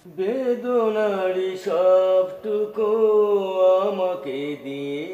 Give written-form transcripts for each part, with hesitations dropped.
বেদনারি সবটুকু আমাকে দিয়ে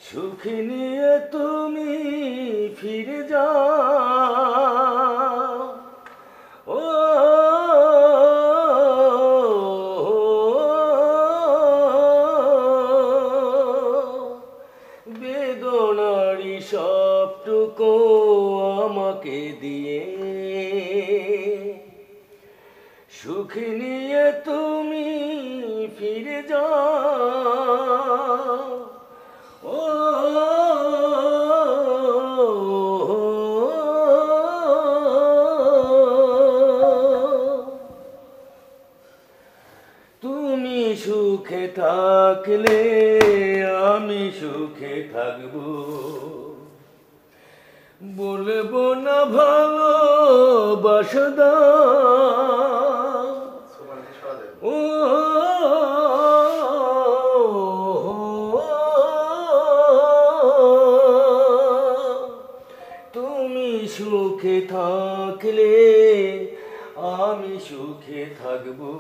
সুখ নিয়ে তুমি ফিরে যাও। ও বেদনারি সবটুকু আমাকে দিয়ে সুখ নিয়ে তুমি ফিরে যাও। ও তুমি সুখে থাকলে আমি সুখে থাকবো, বলবো না ভালোবাসা দাও। ও তুমি সুখে থাকলে আমি সুখে থাকবো,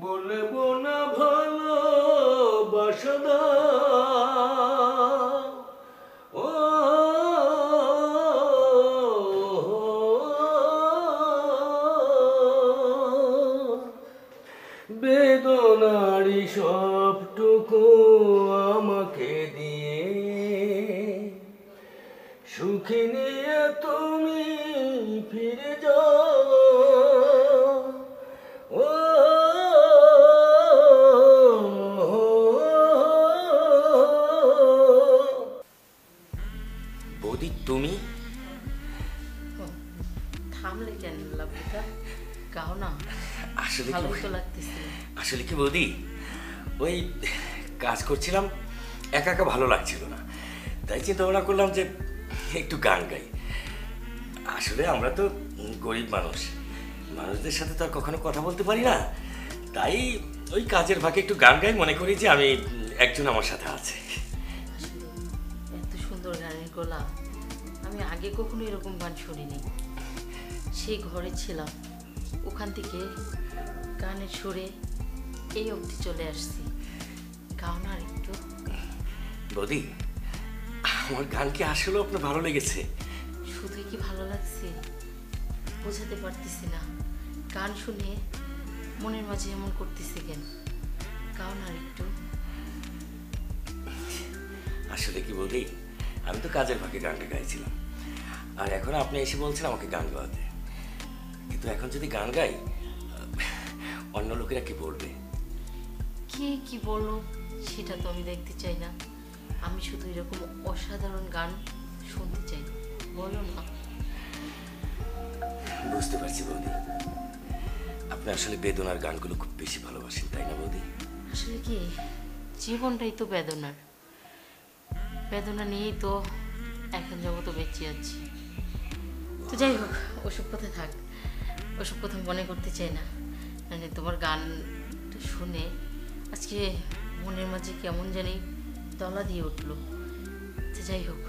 বলবো না ভালোবাসা দাও। ও বেদনারি সবটুকু আমাকে দিয়ে সুখ নিয়ে তুমি ফিরে যাও। ও বৌদি তুমি থামলে কেন লাবুটা? গাও না, আসলে ভালো তো লাগতেছে। আসলে কি বৌদি, ওই কাজ করছিলাম, একা একা ভালো লাগছিল না, তাই চিন্তা ভাবনা করলাম যে একটু গান গাই। আসলে আমরা তো গরিব মানুষ, মানুষদের সাথে তো আর কখনো কথা বলতে পারি না, তাই ওই কাজের ফাঁকে একটু গান গাই, মনে করি যে আমি একজন আমার সাথে আছে। এত সুন্দর গানের গলা, আমি আগে কখনো এরকম গান শুনিনি। সেই ঘরে ছিলাম, ওখান থেকে গানের সুরে এই অবধি চলে আসছি। গাও না আর একটু। বৌদি, আমার গান কি আসলে আপনার ভালো লেগেছে? শুধুই কি ভালো লাগছে বোঝাতে পারতেছি না। গান শুনে মনের মাঝে এমন করতেছে কেন? গাও না আর একটু। আসলে কি বৌদি, আমি তো কাজের ফাঁকে গানটা গাইছিলাম, আর এখন আপনি এসে বলছেন আমাকে গান গাওয়াতে, কিন্তু এখন যদি গান গাই অন্য লোকেরা কি বলবে? কে কি বললো সেটা তো আমি দেখতে চাই না, আমি শুধু এরকম অসাধারণ গান শুনতে চাই। বলো না। বুঝতে পারছি বৌদি, আপনি আসলে বেদনার গানগুলো খুব বেশি ভালোবাসেন, তাই না বৌদি? আসলে কি, জীবনটাই তো বেদনার, বেদনা নিয়েই তো এখন জগৎ বেঁচে আছি। তো যাই হোক, ওসব কথা থাক, ওসব কথা মনে করতে চাই না। মানে তোমার গানটা শুনে আজকে মনের মাঝে কেমন জানি দলা দিয়ে উঠলো। তো যাই হোক,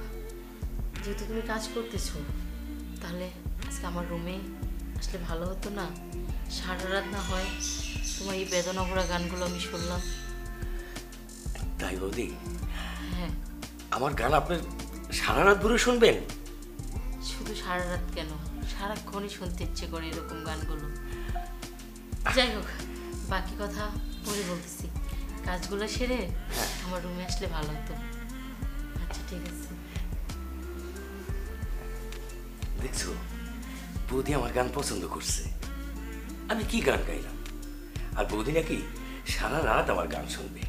যেহেতু তুমি কাজ করতেছো, তাহলে আজকে আমার রুমে আসলে ভালো হতো না? সারা রাত না হয় তোমার এই বেদনা ভরা গানগুলো আমি শুনলাম। তাই বৌদি? হ্যাঁ। আমার গান আপনার সারা রাত ধরে শুনবেন? শুধু সারা রাত কেন, সারাক্ষণই শুনতে ইচ্ছে করে এরকম গানগুলো। যাই হোক, বাকি কথা পরে বলতেছি। কাজগুলো সেরে আমার রুমে আসলে ভালো হতো। আচ্ছা ঠিক আছে। দেখছো, বৌদি আমার গান পছন্দ করছে। আমি কি গান গাইলাম, আর বৌদি নাকি সারা রাত আমার গান শুনবে।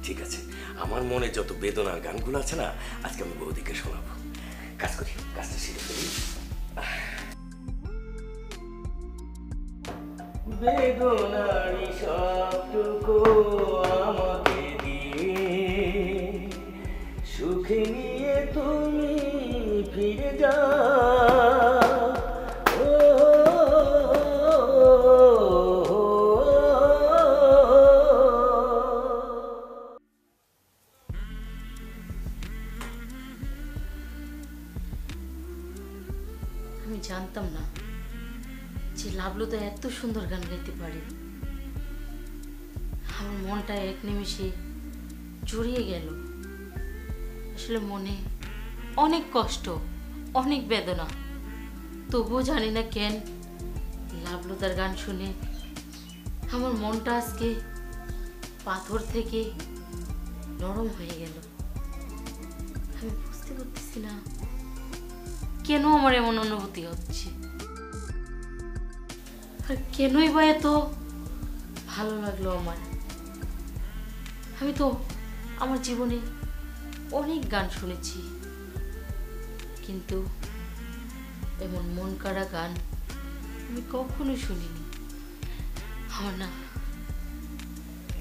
ঠিক আছে, আমার মনে যত বেদনার গানগুলো আছে না, আজকে আমি বৌদিকে শোনাবো। কাজ করি, কাজটা শিখে ফেলি। বেদনারি সবটুকু আমাকে দিয়ে সুখ নিয়ে তুমি ফিরে যাও। ও আমি জানতাম না যে লাবলুদা এত সুন্দর গান গাইতে পারে। আমার মনটা এক নিমিষে জড়িয়ে গেল। আসলে মনে অনেক কষ্ট, অনেক বেদনা, তবুও জানি না কেন লাবলুদার গান শুনে আমার মনটা আজকে পাথর থেকে নরম হয়ে গেল। আমি বুঝতে পারতেছি না কেন আমার এমন অনুভূতি হচ্ছে, আর কেনই বা এত ভালো লাগলো আমার। আমি তো আমার জীবনে অনেক গান শুনেছি, কিন্তু এমন মন কাড়া গান আমি কখনো শুনিনি। আমার না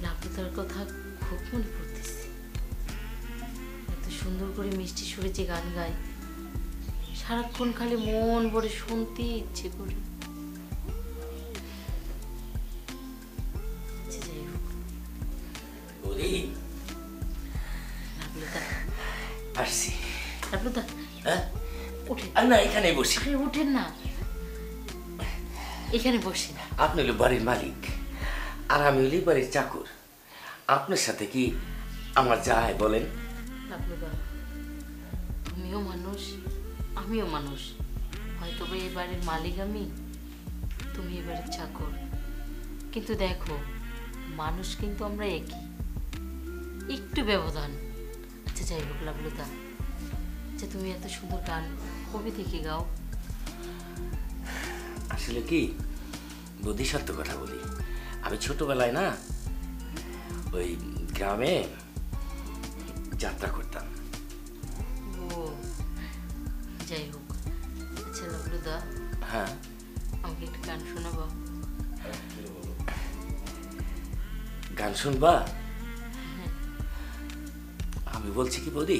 লাবলুদার কথা খুব মনে পড়তেছে। এত সুন্দর করে মিষ্টি সুরে যে গান গায়, সারাক্ষণ খালি মন ভরে শুনতে ইচ্ছে করে। যাই হোক, লাবলুদা আসছি। লাবলুদা হ্যাঁ, উঠে আর না এখানে বসি। উঠেন না, এখানে বসে। আপনি হলো বাড়ির মালিক আর আমি হলি বাড়ির চাকর। আপনার সাথে কি আমার যায় বলেন? লাবলুদা, তুমিও মানুষ, আমিও মানুষ। হয়তো বা এই বাড়ির মালিক আমি, তুমি এই বাড়ির চাকর, কিন্তু দেখো মানুষ কিন্তু আমরা একই, একটু ব্যবধান। আচ্ছা যাই হোক লাবলুদা, যে তুমি এত সুন্দর গান কবে থেকে গাও? আসলে কি বুদ্ধি সত্য কথা বলি, আমি ছোটবেলায় না ওই গ্রামে যাত্রা করতাম। ও যাই হোক, আচ্ছা লাবলুদা, হ্যাঁ, আমাকে একটা গান শোনাবো? গান শুনবা? আমি বলছি কি বৌদি,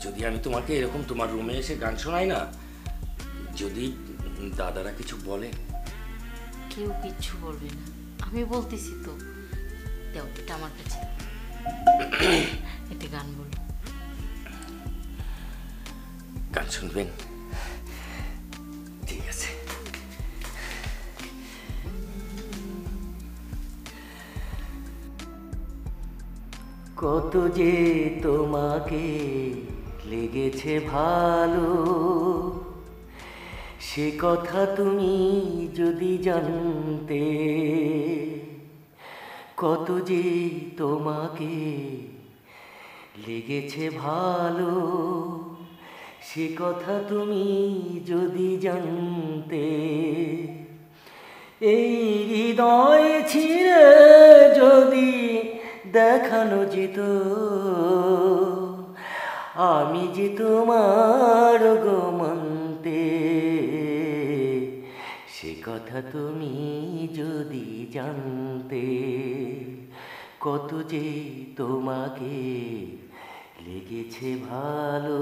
যদি আমি তোমাকে এরকম তোমার রুমে এসে গান শোনাই না, যদি দাদারা কিছু বলে? কেউ কিচ্ছু বলবে না, আমি বলতেছি তো। দাও এটা আমার কাছে, একটা গান বলো। গান শুনবেন? ঠিক আছে। কত যে তোমাকে লেগেছে ভালো, সে কথা তুমি যদি জানতে। কত যে তোমাকে লেগেছে ভালো, সে কথা তুমি যদি জানতে। এই হৃদয় ছিঁড়ে যদি দেখানো যেত, আমি যে তোমার গো মানতে। সে কথা তুমি যদি জানতে। কত যে তোমাকে লেগেছে ভালো,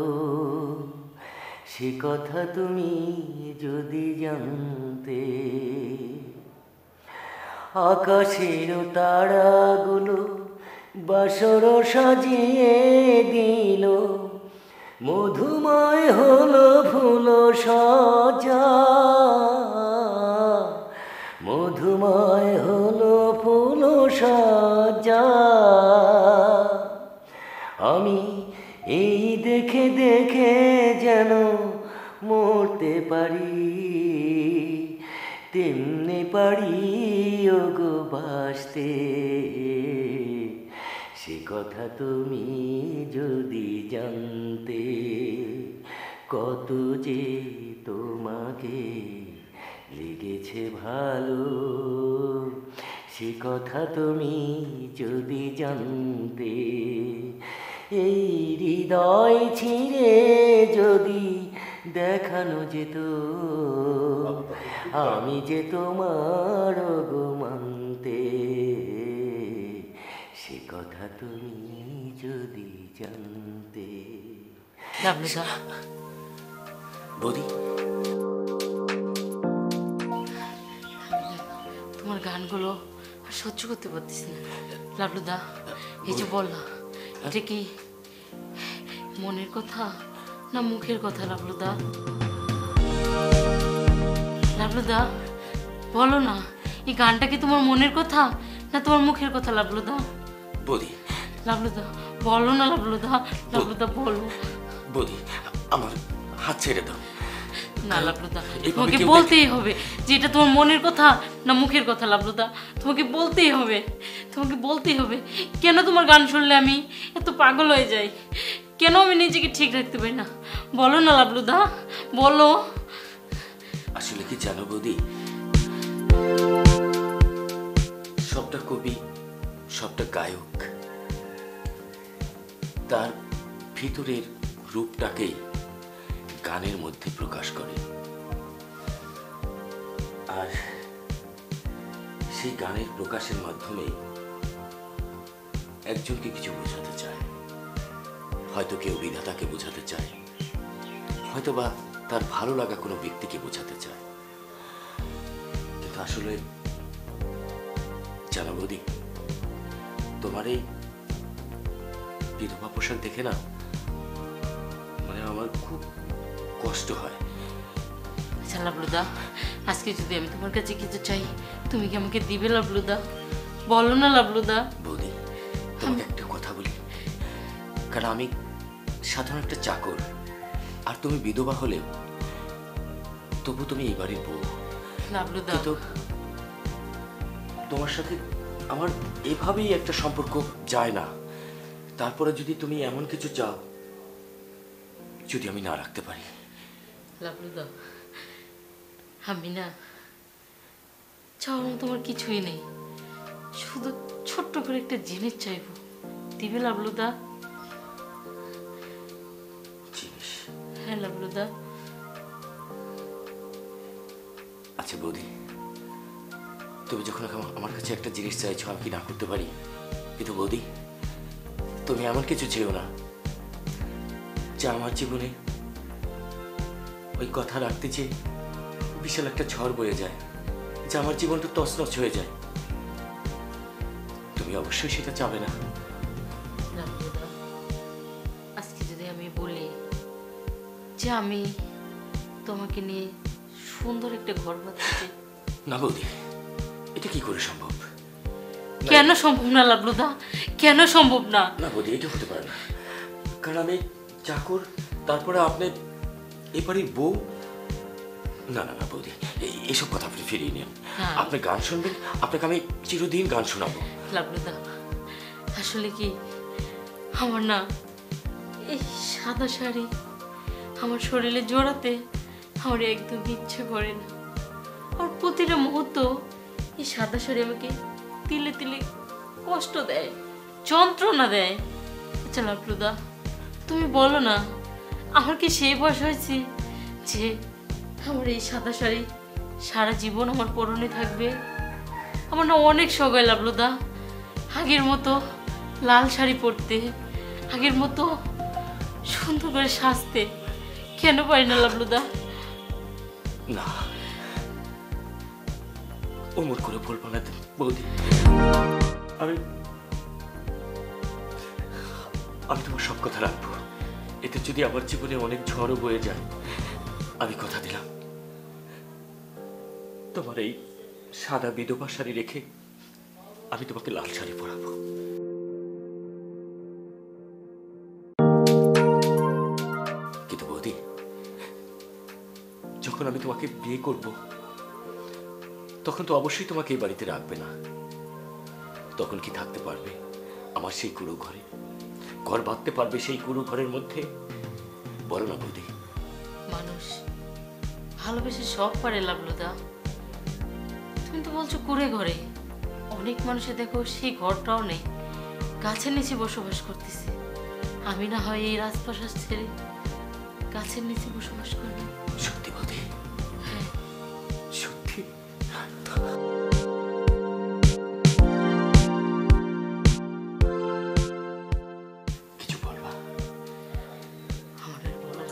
সে কথা তুমি যদি জানতে। আকাশের তারাগুলো বাসর সাজিয়ে দিল, মধুময় হলো ফুল সজ্জা, মধুময় হলো ফুল সজ্জা। আমি এই দেখে দেখে যেন মরতে পারি, তেমনি পারি ওগো বাসতে। সে কথা তুমি যদি জানতে। কত যে তোমাকে লেগেছে ভালো, সে কথা তুমি যদি জানতে। এই হৃদয় ছিঁড়ে যদি দেখানো যেত, আমি যে তোমার গো মানতে। সে কথা তুমি যদি জানতে। লাবলুদা, বৌদি, তোমার গানগুলো আর সহ্য করতে পারতেছি না। লাবলুদা, এই যে বললা, এটা কি মনের কথা না মুখের কথা? লাবলুদা, লাবলুদা বলো না, এই গানটা কি তোমার মনের কথা না তোমার মুখের কথা লাবলুদা? বৌদি, লাবলুদা বলো না লাবলুদা, লাবলুদা বলো। বৌদি, আমার হাত ছেড়ে দাও। না লাবলুদা, এইভাবে তোমাকে কেউ বলতেই হবে যে এটা তোমার মনের কথা না মুখের কথা লাবলুদা। তোমাকে বলতেই হবে, তোমাকে বলতেই হবে। কেন তোমার গান শুনলে আমি এত পাগল হয়ে যাই? কেন আমি নিজেকে ঠিক রাখতে পারি না? বলো না লাবলুদা, বলো। আসলে কি জানো বৌদি, সবটা কবি, সবটা গায়ক তার ভিতরের রূপটাকেই গানের মধ্যে প্রকাশ করে, আর সেই গানের প্রকাশের মাধ্যমে একজনকে কিছু বোঝাতে চায়। হয়তো কেউ বিধাতাকে বোঝাতে চায়, হয়তো বা তার ভালো লাগা কোনো ব্যক্তিকে বোঝাতে চায়। কিন্তু আসলে জানো বৌদি, তোমার এই বিধবা পোশাক দেখে না মানে আমার খুব কষ্ট হয়। আচ্ছা লাবলুদা, আজকে যদি আমি তোমার কাছে কিছু চাই তুমি কি আমাকে দিবে লাবলুদা? বলো না লাবলুদা। বৌদি, তোমাকে একটা কথা বলি, কারণ আমি সাধারণ একটা চাকর, আর তুমি বিধবা হলেও তবু তুমি এই বাড়ির বউ। লাবলুদা কিন্তু তোমার সাথে আমার এভাবেই একটা সম্পর্ক যায় না। তারপরে যদি তুমি এমন কিছু চাও যদি আমি না রাখতে পারি। লাবলুদা আমি না চাওয়ার মতো তোমার কিছুই নেই, শুধু ছোট্ট করে একটা জিনিস চাইবো, দিবে লাবলুদা? জিনিস? হ্যাঁ লাবলুদা। আচ্ছা বৌদি, তুমি যখন আমার কাছে একটা জিনিস চাইছো আমি কি না করতে পারি? কিন্তু বৌদি, তুমি এমন কিছু চেয়েও না যা আমার জীবনে ওই কথা রাখতে চেয়ে বিশাল একটা ঝড় বয়ে যায়, যা আমার জীবনটা তছনছ হয়ে যায়। তুমি অবশ্যই সেটা চাবে না। লাবলুদা আজকে যদি আমি বলি যে আমি তোমাকে নিয়ে সুন্দর একটা ঘর বাঁধতে চাই। না বৌদি, এটা কি করে সম্ভব? কেন সম্ভব না লাবলুদা, কেন সম্ভব না? না বৌদি, এটা হতে পারে না, কারণ আমি চাকর, তারপরে আপনি এই বাড়ির বউ। না না না বৌদি, এসব কথা আপনি ফিরিয়ে নিন। আপনি গান শুনবেন, আপনাকে আমি চিরদিন গান শোনাবো। লাবলুদা আসলে কি আমার না এই সাদা শাড়ি আমার শরীরে জড়াতে আমার একদম ইচ্ছে করে না। আর প্রতিটা মুহূর্ত এই সাদা শাড়ি আমাকে তিলে তিলে কষ্ট দেয়, যন্ত্রণা দেয়। আচ্ছা লাবলুদা তুমি বলো না, আমার কি সেই বয়স হয়েছে যে আমার এই সাদা শাড়ি সারা জীবন আমার পরনে থাকবে? আমার না অনেক শখ হয় লাবলুদা আগের মতো লাল শাড়ি পরতে, আগের মতো সুন্দর করে সাজতে। কেন পারি না লাবলুদা? না, অমর করে বলবো না বৌদি। আমি আমি তোমার সব কথা রাখবো। এতে যদি আমার জীবনে অনেক ঝড়ও বয়ে যায়, আমি কথা দিলাম তোমার এই সাদা বিধবা শাড়ি রেখে আমি তোমাকে লাল শাড়ি পরাবো। কিন্তু বৌদি, যখন আমি তোমাকে বিয়ে করব তখন তো অবশ্যই তোমাকে এই বাড়িতে রাখবে না। তখন কি থাকতে পারবে আমার সেই কুড়ো ঘরে? ঘর বাঁধতে পারবে সেই কুড়ো ঘরের মধ্যে? বলো না বৌদি। মানুষ ভালোবেসে সব পারে লাবলুদা। তুমি তো বলছো কুড়ে ঘরে, অনেক মানুষে দেখো সেই ঘরটাও নেই, গাছের নিচে বসবাস করতেছে। আমি না হয় এই রাজপ্রাসাদ ছেড়ে গাছের নিচে বসবাস করবো। সত্যি বৌদি? হ্যাঁ সত্যি? কিছু বলবা? আমার আর বলার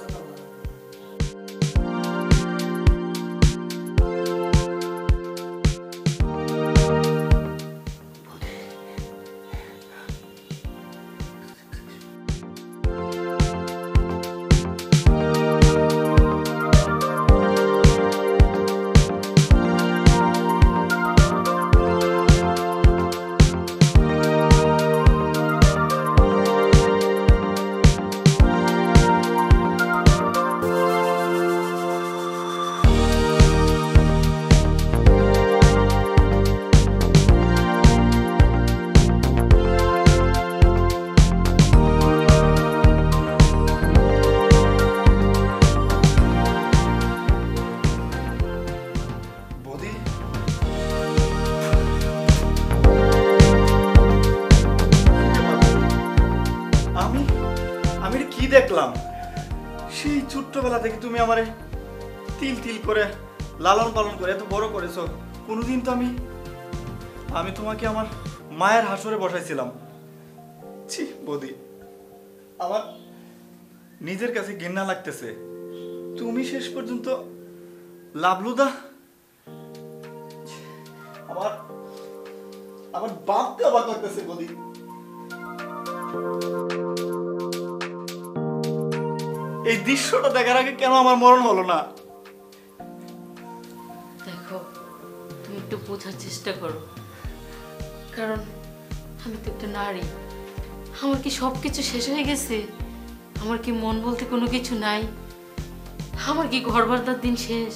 দেখলাম সেই ছোট্টবেলা থেকে তুমি আমারে তিল তিল করে লালন পালন করে এত বড় করেছো। কোনোদিন তো আমি তোমাকে আমার মায়ের হাসরে বসাইছিলাম। ছি বৌদি, আমার নিজের কাছে ঘৃণা লাগতেছে। তুমি শেষ পর্যন্ত লাবলুদা, আমার আমার বাপকে অবাক লাগতেছে বৌদি। এই দৃশ্যটা দেখার আগে কেন আমার মরণ হলো না? দেখো, তুমি একটু বোঝার চেষ্টা করো, কারণ আমি তো একটা নারী। আমার কি সব কিছু শেষ হয়ে গেছে? আমার কি মন বলতে কোনো কিছু নাই? আমার কি ঘর বাঁধার দিন শেষ?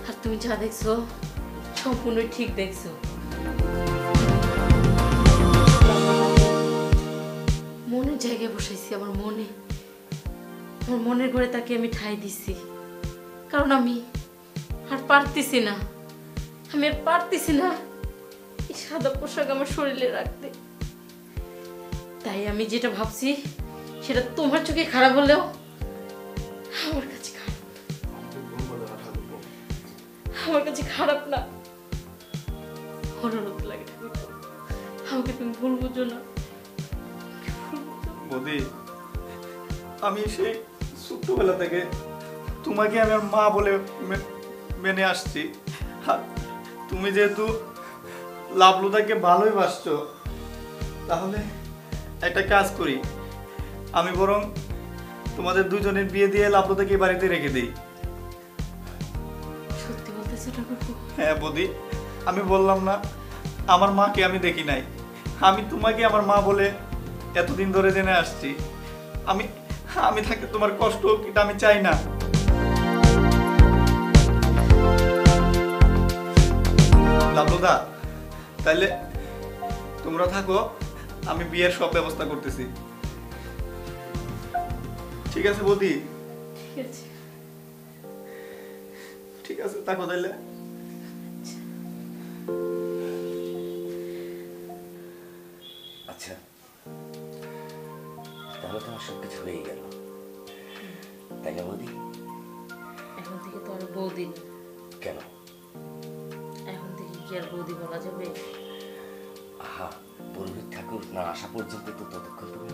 আর তুমি যা দেখছো সম্পূর্ণই ঠিক দেখছো। মনের জায়গায় বসাইছি, আমার মনের ঘরে তাকে আমি ঠাঁই দিছি, কারণ আমি আর পারতেছি না। আমি আর পারতেছি না এই সাদা পোশাক আমার শরীরে রাখতে। তাই আমি যেটা ভাবছি সেটা তোমার চোখে খারাপ হলেও আমার কাছে খারাপ, আমার কাছে খারাপ না। অনুরোধ লাগে, আমাকে তুমি ভুল বুঝো না। বৌদি, আমি সেই ছোট্টবেলা থেকে তোমাকে আমার মা বলে মেনে আসছি। আর তুমি যেহেতু লাবলুদাকে ভালোই বাসছো, তাহলে একটা কাজ করি, আমি বরং তোমাদের দুজনের বিয়ে দিয়ে লাবলুদাকে বাড়িতে রেখে দিই। সত্যি বলতেছো ঠাকুরপো? হ্যাঁ বৌদি, আমি বললাম না আমার মাকে আমি দেখি নাই। আমি তোমাকে আমার মা বলে এতদিন ধরে জেনে আসছি। আমি আমি থাকতে তোমার কষ্ট হোক এটা আমি চাই না। লাবলুদা, তাইলে তোমরা থাকো, আমি বিয়ের সব ব্যবস্থা করতেছি। ঠিক আছে বৌদি? ঠিক আছে, ঠিক আছে, থাকো তাইলে। আচ্ছা, তাহলে তোমার সবকিছু হয়ে গেল, তাই না বৌদি? এখন থেকে তো আর বৌদি না। কেন? এখন থেকে কি আর বৌদি বলা যাবে? আহা, পুরোহিত ঠাকুর না আসা পর্যন্ত তো ততক্ষণ তুমি